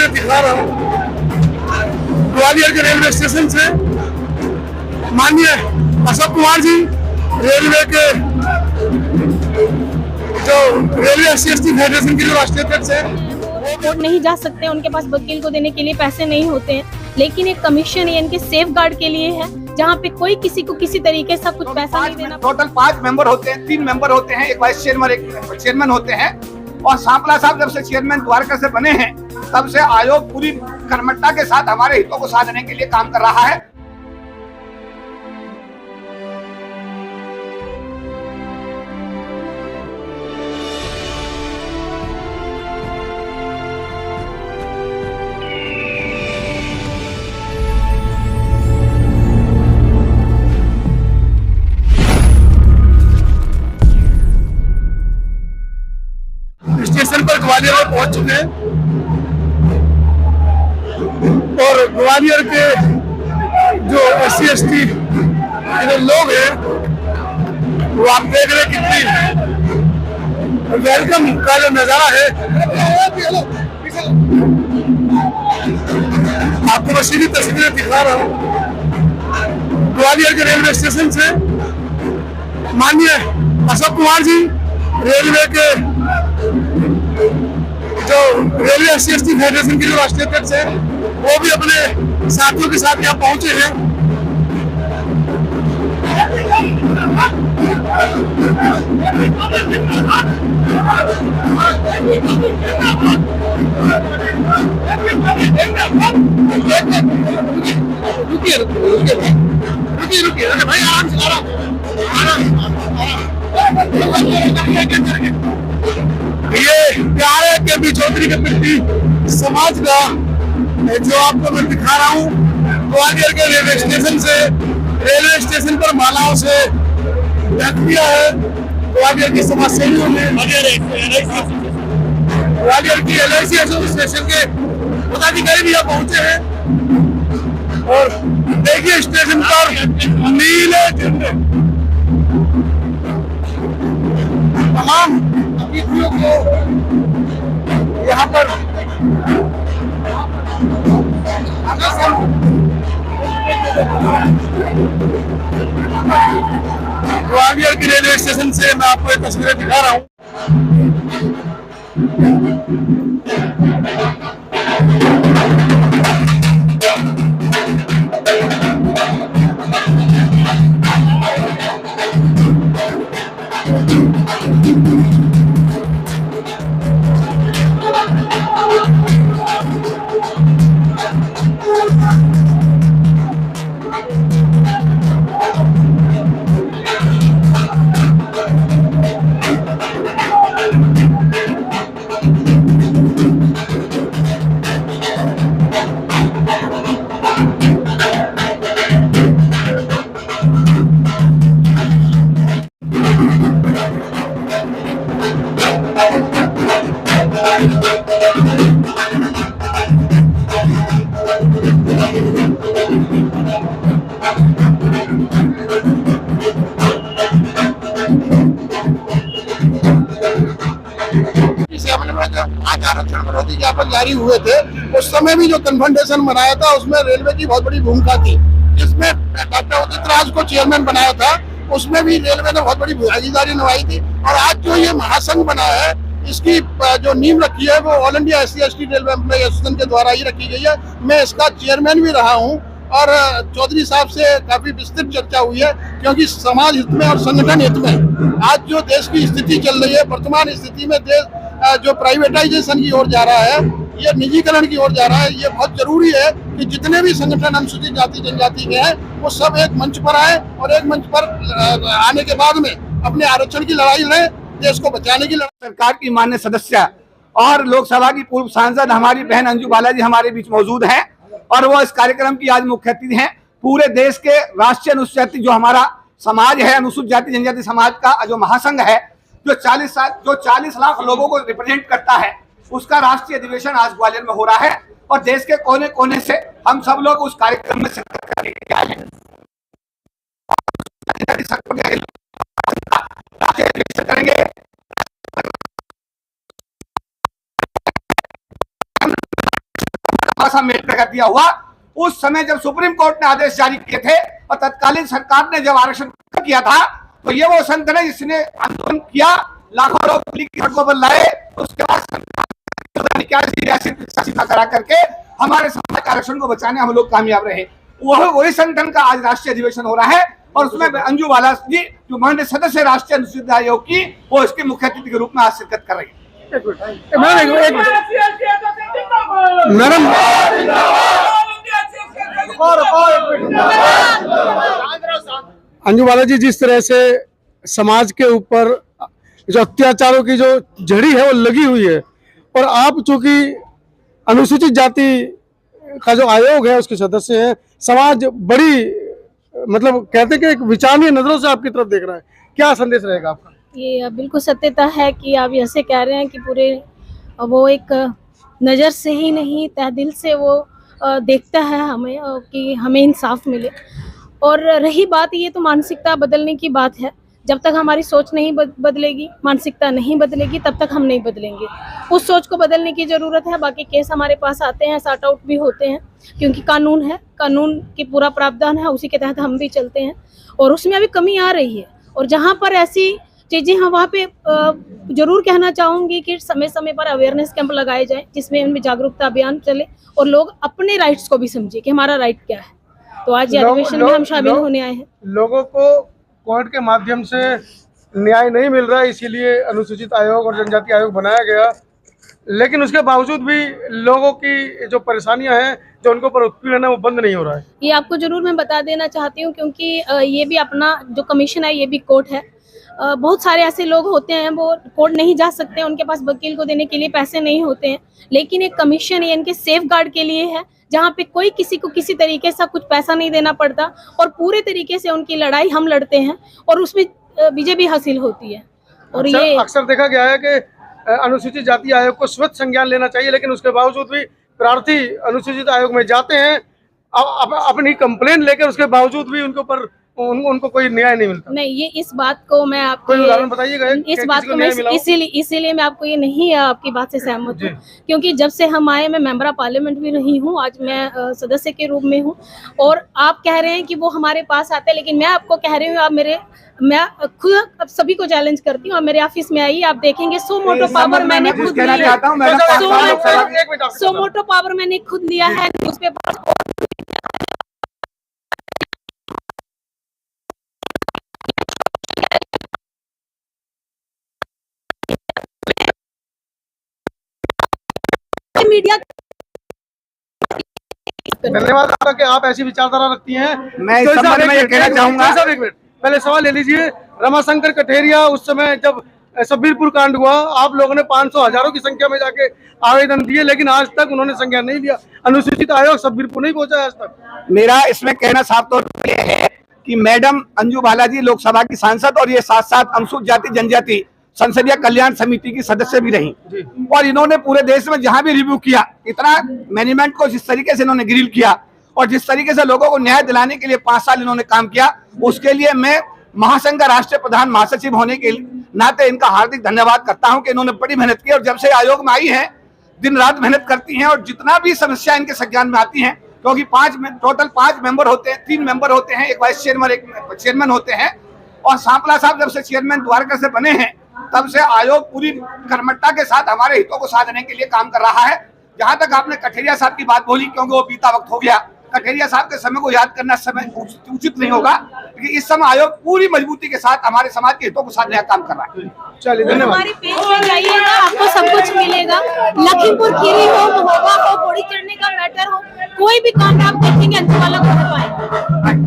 तस्वीरें दिखा रहा हूँ ग्वालियर के रेलवे स्टेशन से। माननीय अशोक कुमार जी रेलवे के जो रेलवे SC/ST फेडरेशन के जो राष्ट्रीय अध्यक्ष है, वो कोर्ट नहीं जा सकते, उनके पास वकील को देने के लिए पैसे नहीं होते हैं, लेकिन एक कमीशन ये इनके सेफ गार्ड के लिए है, जहाँ पे कोई किसी को किसी तरीके से कुछ पैसा नहीं देना। टोटल 5 मेंबर होते हैं, 3 मेंबर होते हैं, एक वाइस चेयरमैन, एक चेयरमैन होते हैं। और सांपला साहब जब से चेयरमैन द्वारका से बने हैं, तब से आयोग पूरी कर्मठता के साथ हमारे हितों को साधने के लिए काम कर रहा है। स्टेशन पर ग्वालियर में पहुंच चुके हैं और ग्वालियर के जो SC/ST जो लोग हैं वो आप देख रहे हैं कितनी वेलकम का जो नजारा है। आपको मैं सीधी तस्वीरें दिखा रहा हूँ ग्वालियर के रेलवे स्टेशन से। माननीय अशोक कुमार जी रेलवे के जो रेलवे SC/ST फेडरेशन के जो राष्ट्रीय अध्यक्ष है, वो भी अपने साथियों के साथ यहाँ पहुंचे हैं। रुकिए भाई, आराम से ये प्यारे के बी चौधरी के प्रति समाज का जो आपको मैं दिखा रहा हूँ ग्वालियर के रेलवे स्टेशन से। रेलवे स्टेशन पर मालाओं से ढक दिया है ग्वालियर की समाज सेवियों ने। ग्वालियर की LIC एसोसिएशन के पदाधिकारी भी यहाँ पहुंचे हैं और देखिए स्टेशन पर नीले झंडे तमाम अतिथियों को यहाँ पर ग्वालियर की रेलवे स्टेशन से मैं आपको एक तस्वीरें दिखा रहा हूँ। ज्ञापन जारी हुए थे, उस समय भी जो कन्फ्रंटेशन बनाया था उसमें रेलवे की बहुत बड़ी भूमिका थी, जिसमें डॉक्टर उदित राज को चेयरमैन बनाया था, उसमें भी रेलवे ने बहुत बड़ी भागीदारी निभाई थी। और आज जो ये महासंघ बना है, इसकी जो नींव रखी है वो all India SC/ST railway employ association के द्वारा ही रखी गई है। मैं इसका चेयरमैन भी रहा हूँ और चौधरी साहब से काफी विस्तृत चर्चा हुई है, क्योंकि समाज हित में और संगठन हित में आज जो देश की स्थिति चल रही है, वर्तमान स्थिति में देश जो प्राइवेटाइजेशन की ओर जा रहा है, ये निजीकरण की ओर जा रहा है, ये बहुत जरूरी है कि जितने भी संगठन अनुसूचित जाति जनजाति के हैं वो सब एक मंच पर आए और एक मंच पर आने के बाद में अपने आरक्षण की लड़ाई लड़े, देश को बचाने की लड़ाई। सरकार की माननीय सदस्य और लोकसभा की पूर्व सांसद हमारी बहन अंजू बालाजी हमारे बीच मौजूद हैं और वो इस कार्यक्रम की आज मुख्य अतिथि हैं। पूरे देश के राष्ट्रीय अनुसूचित जाति जो हमारा समाज है, अनुसूचित जाति जनजाति समाज का जो महासंघ है, जो 40 लाख लोगों को रिप्रेजेंट करता है, उसका राष्ट्रीय अधिवेशन आज ग्वालियर में हो रहा है और देश के कोने कोने से हम सब लोग उस कार्यक्रम में शिरकत करने के लिए आए हैं। करेंगे थोड़ा सा मेल कर दिया हुआ। उस समय जब सुप्रीम कोर्ट ने आदेश जारी किए थे और तत्कालीन सरकार ने जब आरक्षण किया था, तो ये वो संगठन है जिसने आंदोलन किया, लाखों लोग दिल्ली की सड़कों पर लाए। उसके बाद सरकार करा करके हमारे समाज के आरक्षण को बचाने हम लोग कामयाब रहे। वही संगठन का आज राष्ट्रीय अधिवेशन हो रहा है और उसमें अंजू बाला जी जो माननीय सदस्य राष्ट्रीय अनुसूचित आयोग की, वो इसके मुख्य अतिथि के रूप में आज शिरकत कर रही है। मैडम अंजू बाला जी, जिस तरह से समाज के ऊपर जो अत्याचारों की जो झड़ी है वो लगी हुई है, और आप चूंकि अनुसूचित जाति का जो आयोग है उसके सदस्य हैं, समाज बड़ी मतलब कहते हैं कि एक विचारणीय नजरों से आपकी तरफ देख रहा है, क्या संदेश रहेगा आपका? ये बिल्कुल सत्यता है कि आप ऐसे कह रहे हैं कि पूरे वो एक नज़र से ही नहीं, तह दिल से वो देखता है हमें कि हमें इंसाफ मिले। और रही बात, ये तो मानसिकता बदलने की बात है। जब तक हमारी सोच नहीं बदलेगी, मानसिकता नहीं बदलेगी, तब तक हम नहीं बदलेंगे। उस सोच को बदलने की ज़रूरत है। बाकी केस हमारे पास आते हैं, सॉर्ट आउट भी होते हैं, क्योंकि कानून है, कानून की पूरा प्रावधान है, उसी के तहत हम भी चलते हैं। और उसमें अभी कमी आ रही है, और जहाँ पर ऐसी चीज़ें हम वहाँ पे ज़रूर कहना चाहूँगी कि समय समय पर अवेयरनेस कैंप लगाए जाएँ, जिसमें उनमें जागरूकता अभियान चले और लोग अपने राइट्स को भी समझे कि हमारा राइट क्या है। तो आज ये अधिवेशन में हम शामिल होने आए हैं। लोगों को कोर्ट के माध्यम से न्याय नहीं मिल रहा है, इसीलिए अनुसूचित आयोग और जनजाति आयोग बनाया गया, लेकिन उसके बावजूद भी लोगों की जो परेशानियां हैं, जो उनको पर उत्पीड़न है, वो बंद नहीं हो रहा है। ये आपको जरूर मैं बता देना चाहती हूँ, क्योंकि ये भी अपना जो कमीशन है, ये भी कोर्ट है। बहुत सारे ऐसे लोग होते हैं, वो कोर्ट नहीं जा सकते, उनके पास वकील को देने के लिए पैसे नहीं होते हैं, लेकिन एक कमीशन ये इनके सेफ गार्ड के लिए है, जहाँ पे कोई किसी को किसी तरीके से कुछ पैसा नहीं देना पड़ता, और पूरे तरीके से उनकी लड़ाई हम लड़ते हैं और उसमें विजय भी हासिल होती है। और ये अक्सर देखा गया है कि अनुसूचित जाति आयोग को स्वतः संज्ञान लेना चाहिए, लेकिन उसके बावजूद भी प्रार्थी अनुसूचित आयोग में जाते हैं अपनी कंप्लेन लेकर, उसके बावजूद भी उनके ऊपर उनको कोई न्याय नहीं मिलता। नहीं, ये इस बात को मैं आपको कोई उदाहरण बताइएगा? इस बात को मैं इसीलिए मैं आपको ये नहीं आपकी बात से सहमत हूँ, क्योंकि जब से हम आए, मैं मेंबर ऑफ पार्लियामेंट भी रही हूँ, आज मैं सदस्य के रूप में हूँ, और आप कह रहे हैं कि वो हमारे पास आते हैं, लेकिन मैं आपको कह रही हूँ, मैं खुद अब सभी को चैलेंज करती हूँ, और मेरे ऑफिस में आइए, आप देखेंगे 100 मोटो पावर मैंने खुद लिया, 100 मोटो पावर मैंने खुद लिया है। Newspaper media. धन्यवाद आपका कि आप ऐसी विचारधारा रखती हैं। मैं इस संबंध में ये कहना चाहूंगा, एक मिनट पहले सवाल ले लीजिए। रमाशंकर कठेरिया, उस समय जब सब्बीरपुर कांड हुआ, आप लोगों ने 500 हजारों की संख्या में जाके आवेदन दिए, लेकिन आज तक उन्होंने संज्ञान नहीं लिया। अनुसूचित आयोग सब्बीरपुर नहीं पहुंचा आज तक। मेरा इसमें कहना साफ तौर पर यह है कि मैडम अंजू बाला जी लोकसभा की सांसद, और ये साथ साथ अनुसूचित जाति जनजाति संसदीय कल्याण समिति की सदस्य भी रही, और इन्होंने पूरे देश में जहां भी रिव्यू किया, इतना मैनेजमेंट को जिस तरीके से इन्होंने ग्रिल किया और जिस तरीके से लोगों को न्याय दिलाने के लिए 5 साल इन्होंने काम किया, उसके लिए मैं महासंघ का राष्ट्रीय प्रधान महासचिव होने के नाते इनका हार्दिक धन्यवाद करता हूं कि इन्होंने बड़ी मेहनत की, और जब से आयोग में आई है दिन रात मेहनत करती हैं, और जितना भी समस्या इनके संज्ञान में आती हैं, क्योंकि टोटल 5 मेंबर होते हैं, 3 मेंबर होते हैं, एक वाइस चेयरमैन, एक चेयरमैन होते हैं, और सांपला साहब जब से चेयरमैन द्वारका से बने हैं, तब से आयोग पूरी कर्मठता के साथ हमारे हितों को साधने के लिए काम कर रहा है। जहां तक आपने कठेरिया साहब की बात बोली, क्योंकि वो बीता वक्त हो गया, कठेरिया साहब के समय को याद करना समय उचित नहीं होगा, क्योंकि इस समय आयोग पूरी मजबूती के साथ हमारे समाज के हितों को साधने का काम कर रहा है। चलिए, धन्यवाद। हमारी पेज पे जाइएगा, आपको सब कुछ मिलेगा। लखीमपुर खीरी हो, महोबा हो, घोड़ी चढ़ने का मैटर हो, कोई भी काम आप देखेंगे अंजू बाला को पाएंगे।